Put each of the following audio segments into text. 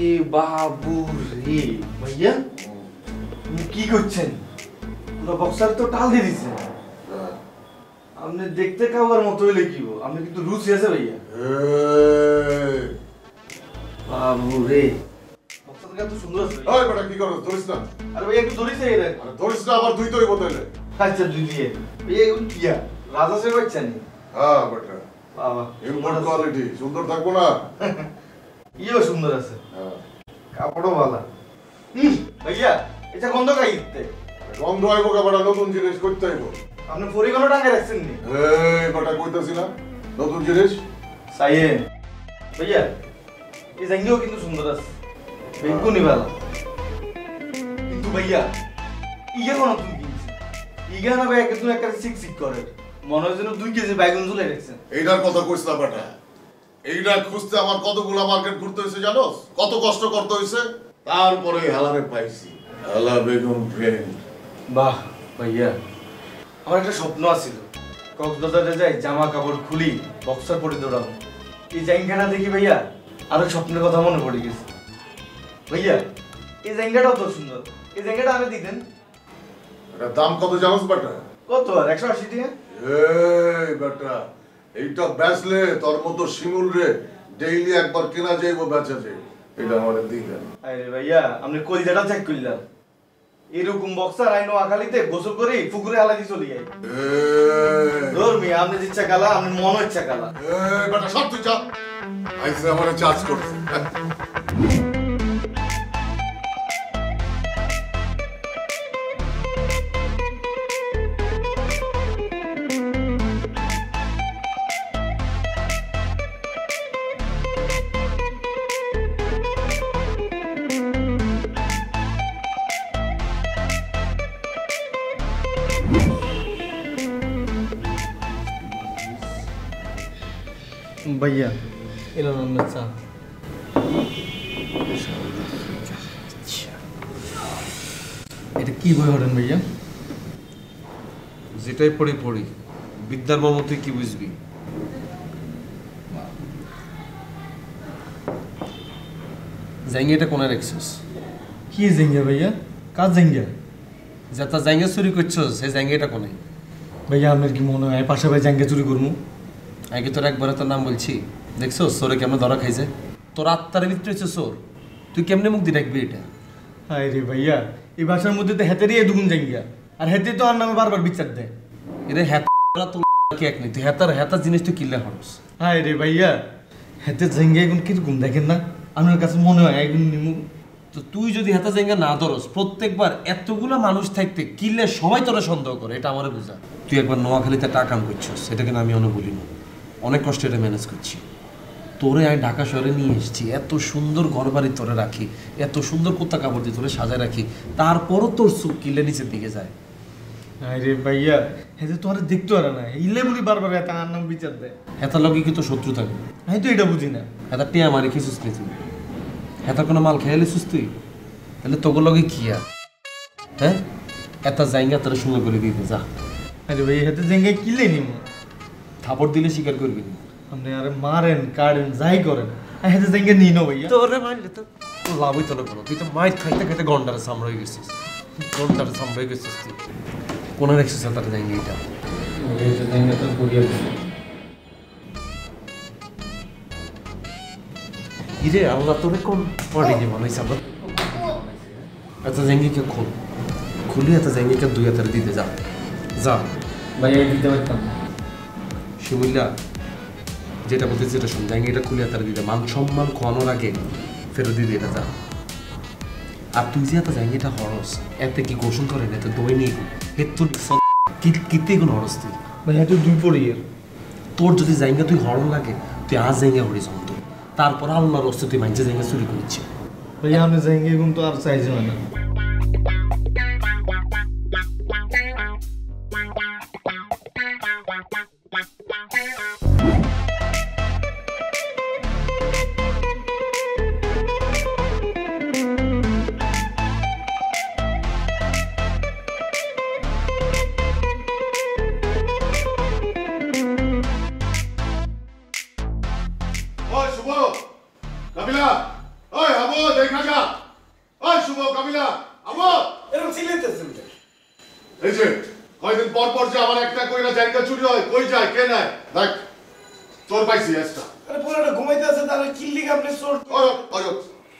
রে বাবু রে ভাইয়া কি করছেন? পুরো বক্সার তো টাল দিয়ে দিচ্ছেন। আপনি দেখতে কাউয়ার মতো হইলে কি আপনি কিন্তু রুচি আছে ভাইয়া। বাবু রে বক্সারটা তো সুন্দর আছে। ওই বেটা কি করছ? ধরিস না। আরে ভাইয়া একটু ধরিস এই রে। আরে ধরিস না, আবার দুই তোই বদলে। আচ্ছা দুই দিয়ে ভাইয়া এগুলো কিয়া রাজা সে বাচ্চানি। হ্যাঁ বেটা বাবা ইম্পোর্ট কোয়ালিটি সুন্দর থাকবো না? ইও সুন্দর আছে। হ্যাঁ কাপড়ও ভালো। ভাইয়া এটা গন্ধ খাইতে গন্ধ আইবো কাপড়া, নতুন জিনিস করতে আইবো। আপনি পরিগণ টাকা রাখছেন নি? এই বেটা কইতাছি না নতুন জিনিস সাইয়েন ভাইয়া এই জাঙ্গিও কিন্তু সুন্দর আছে, বেগুনি ভালো। কিন্তু ভাইয়া ইয়া কোন তুমি কিনছি ইয়া না ভাই একদম একটা সিক সিক করে মনে হয় যেন 2 কেজি বাইগুন ঝুলে রাখছেন। এইটার কথা কইছ না বেটা, এইটা খুঁজতে আমার কতগুলো মার্কেট ঘুরতে হয়েছে জানোস? কত কষ্ট করতে হয়েছে, তারপরে হালারে পাইছি। হালা বেগম ফ্রেন্ড। বাহ ভাইয়া আমার একটা স্বপ্ন আছিল কক্সবাজারে যাই জামা কাপড় খুলি বক্সার পরে দৌড়াবো। এই জায়গাটা দেখি ভাইয়া আরো স্বপ্নের কথা মনে পড়ে গেছে। ভাইয়া এই জায়গাটাও তো সুন্দর, এই জায়গাটা আমি দিতেন। এটা দাম কত জানোস বেটা? কত আর 180 টাকা? এই বেটা এইটা বেচলে তোর মতো শিমুল রে ডেইলি একবার কেনা যাইবো, বেচা যাইব। এটা আমাদের দিবেন। আরে ভাইয়া আপনি কলিজাটা চেক করলাম, এরকম বক্সার আইনো আখালিতে গোসল করে পুকুরে হালাদি চলে যাই। ধর্মি আপনি ইচ্ছা কালা আপনি মন ইচ্ছা কালা। এই বেটা সব তুই যা, আইসে আমারে চার্জ করছে। ভাইয়া এলো না চা। এটা কি বই হলেন ভাইয়া? যেটাই পড়ি পড়ি, বিদ্যার মর্ম তুই কি বুঝবি? জাইঙ্গিটা কোনে রাখছিস? কি জাঙ্গিয়া ভাইয়া? কাজ জাঙ্গিয়া? যেটা জাইঙ্গা চুরি করছিস সেই জাইঙ্গিটা কোনে? ভাইয়া আপনার কি মনে হয় পাশে ভাই জাঙ্গিয়া চুরি করবো? আগে তোর একবারে তোর নাম বলছি, দেখছো সোরে কেমন ধরা খাইছে? তোর আত্মার ভিতরে হচ্ছে সোর, তুই কেমনে মুখ দিয়ে রাখবি এটা? হায় রে ভাইয়া এই ভাষার মধ্যে তো হেতেরই দুগুণ জাঙ্গিয়া, আর হেতে তো আর নামে বারবার বিচার দেয়। এরে হেতা তো কি এক নেই, তুই হেতার জিনিস তুই কিনলে হরস। হায় রে ভাইয়া হেতে জাঙ্গিয়া এখন কিরকম দেখেন না? আপনার কাছে মনে হয় এগুন নিমু। তো তুই যদি হেতা জায়গা না ধরস, প্রত্যেকবার এতগুলা মানুষ থাকতে কিনলে সবাই তোরা সন্দেহ করে, এটা আমারে বুঝা। তুই একবার নোয়াখালীতে টাকা করছিস, সেটা কিন্তু আমি অনেক বলি না, অনেক কষ্ট এটা ম্যানেজ করছি। তোরে আমি ঢাকা শহরে নিয়ে এসেছি, এত সুন্দর ঘর বাড়ি তোরে রাখি, এত সুন্দর কোথা কাপড় দিয়ে তোরে সাজায় রাখি, তারপরও তোর চোখ কিলে নিচের দিকে যায়। আরে ভাইয়া হেতে তো আর দেখতে পারে না, ইলে বলি বারবার হেতা আর নাম বিচার দেয়। হেতার লগে কি তোর শত্রু থাকবে? আমি তো এটা বুঝি না। হেতার টিয়া মারি খেয়েছিস নি তুই? হেতার কোনো মাল খেয়ে লিছিস তুই? তাহলে তোর লগে কি আর? হ্যাঁ এত জায়গা তোর সুন্দর করে দিতে যা। আরে ভাইয়া হেতে জাঙ্গিয়া কিলে নিমু। থাপড় দিলে স্বীকার করবি না। আপনি আরে মারেন কাটেন যাই করেন, হেতে জাঙ্গিয়া নিই না ভাইয়া। তোরে মারলে তো লাভই তোর কোনো, তুই তো মাইর খাইতে খাইতে গন্ডারে সামড়ে গেছিস, গন্ডারে সামড়ে গেছিস তুই। কোনে রাখছিস তার জায়গা এটা? জাঙ্গিয়া তো করিয়া কিরে আল্লাহ তোরে কোন পড়ে কি বানাইছে আবার? আচ্ছা জাঙ্গিকে খোল, খুলি এত জাঙ্গিকে 2 হাজার দিতে যা যা। ভাইয়া দিতে পারতাম শিমুল্লা যেটা বলতেছি এটা শুন, জাঙ্গিটা খুলে হাতারে দিতে, মান সম্মান খোয়ানোর আগে ফেরত দিয়ে এটা যা। আর তুই যে এত জাঙ্গিটা হরস, এতে কি গোসল করে না? এত দই নেই হেতু কিতে কোন হরস তুই? ভাইয়া তো দুই পড়িয়ে তোর যদি জায়গা তুই হরণ লাগে, তুই আজ জায়গা হরিস অন্তর, তারপর আল্লাহর রস্তে তুই মাইজে জায়গা চুরি করছি। ভাইয়া আপনি জাঙ্গিয়া কিন্তু আর চাইছে না। ওই শুভ কাবিলা ওই আবু দেখা যা, ওই শুভ কামিলা আবু এরকম চিল্লাইতেছেন কেন? এই যে কয়দিন পর পর যে আমার একটা কইরা জায়গা চুরি হয়, কই যায় কে নেয়? দেখ চোর পাইছি একটা। আরে পুরোটা ঘুমাইতে আছে তাহলে কিল্লি আপনি চোর। ওই ওই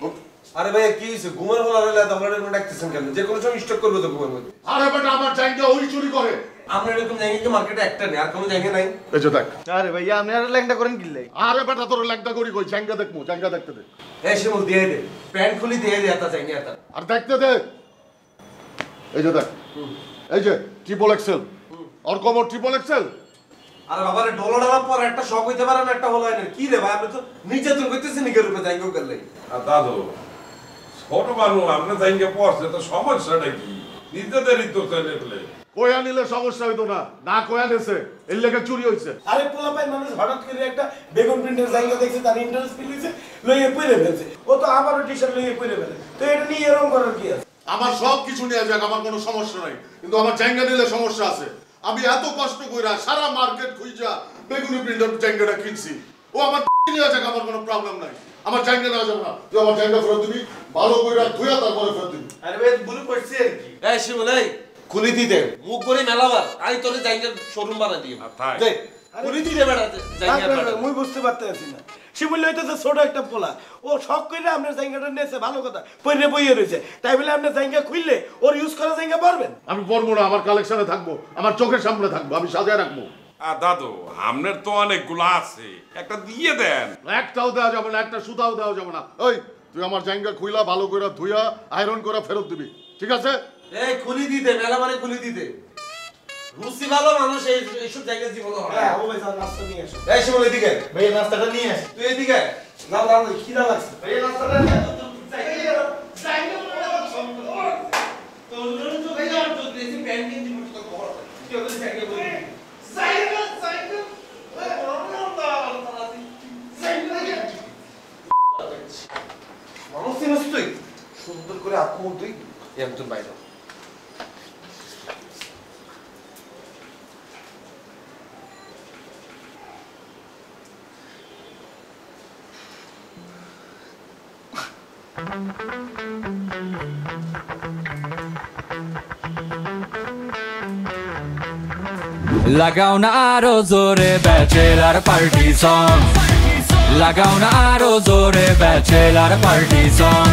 ওই আরে ভাই কি হইছে ঘুমের হল আর এত আমরা এরকম ডাকতেছেন কেন? যে কোনো সময় স্টক করবে তো ঘুমের মধ্যে। আরে বেটা আমার জায়গা ওই চুরি করে। আমরা এরকম জায়গা কি মার্কেটে একটা নেই আর কোনো জায়গা নাই? এই যে দেখ। আরে ভাইয়া আপনি আর ল্যাংটা করেন কি লাই? আরে বেটা তোর ল্যাংটা করি কই জায়গা দেখমু, জায়গা দেখতে দে। এই শিমুল দিয়ে দে প্যান্ট খুলি দিয়ে দে এত জায়গা এত। আর দেখতে দে। এই যে দেখ। এই যে ট্রিপল এক্সেল। আর কমর ট্রিপল এক্সেল। আরে বাবারে ডলার পর একটা শখ হইতে পারে না একটা হলো না কি রে ভাই আপনি তো নির্যাতন করতেছেন নিজের উপরে জায়গা করলে। আর দাদু ছোট মানুষ আপনার জায়গা পড়ছে তো সমস্যাটা কি? নিজেদেরই তো চলে ফেলে কয়া নিলে সমস্যা হইতো না, না কয়া নেছে এর লেগে চুরি হইছে। আরে পোলাপাই মানুষ হঠাৎ করে একটা বেগুন প্রিন্টের জায়গা দেখছে, তার ইন্টারেস্ট ফিল হয়েছে, লইয়ে পড়ে ফেলছে। ও তো আবারও টি শার্ট লইয়ে পড়ে ফেলে। তো এটা নিয়ে এরকম করার কি আছে? আমার সব কিছু নিয়ে যাক, আমার কোনো সমস্যা নাই, কিন্তু আমার জায়গা নিলে সমস্যা আছে। আমি এত কষ্ট কইরা সারা মার্কেট খুঁজা বেগুনি প্রিন্টার জায়গাটা কিনছি, ও আমার নিয়ে যাক, আমার কোনো প্রবলেম নাই। আমার জায়গা নেওয়া যাবে না, তুই আমার জায়গা ফেরত দিবি, ভালো কইরা ধুয়া তারপরে ফেরত দিবি। আরে ভাই ভুলে পড়ছি আর কি। এই শিমুল এই খুলি দিতে মুখ করে মেলাবার আমি তোরে জায়গা শোরুম বানা দিই। তাই? দে খুলি দিতে বেটা জায়গা বেটা। মুই বুঝতে পারতেছি না। শিমুল হইতেছে ছোট একটা পোলা, ও শখ করে আপনার জায়গাটা নিয়েছে, ভালো কথা, পরে বইয়ে রয়েছে, তাই বলে আপনার জায়গা খুললে ওর ইউজ করা জায়গা পারবেন? আমি পরবো না, আমার কালেকশনে থাকবো, আমার চোখের সামনে থাকবো, আমি সাজায় রাখবো। আর দাদু আপনার তো অনেকগুলো আছে, একটা দিয়ে দেন। একটাও দেওয়া যাবে না, একটা সুতাও দেওয়া যাবে না। ওই তুই আমার জায়গা খুইলা ভালো কইরা ধুইয়া আয়রন করে ফেরত দিবি, ঠিক আছে? এই খুলি দিতে মেলা মানে খুলি দিতে রুচি ভালো মানুষ এইসব জায়গা জীবন হয়। হ্যাঁ, ও ভাই যাও নাস্তা নিয়ে আসো। এই শিমুল এদিকে ভাইয়া নাস্তাটা নিয়ে আস। তুই এদিকে যাও যাও, খিদা লাগছে। ভাইয়া নাস্তাটা নিয়ে আস। তোর জন্য তো ভাইয়া আর তো দেশি প্যান্ট কিনতে তো খবর আছে। তুই ওদের জায়গা বলি। মানুষ চিনিস তুই সুন্দর করে আঁকু তুই একজন বাইরে লাগাও না আরো জোরে ব্যাচেলার পার্টি সং লাগাও না আরো জোরে ব্যাচেলার পার্টি সং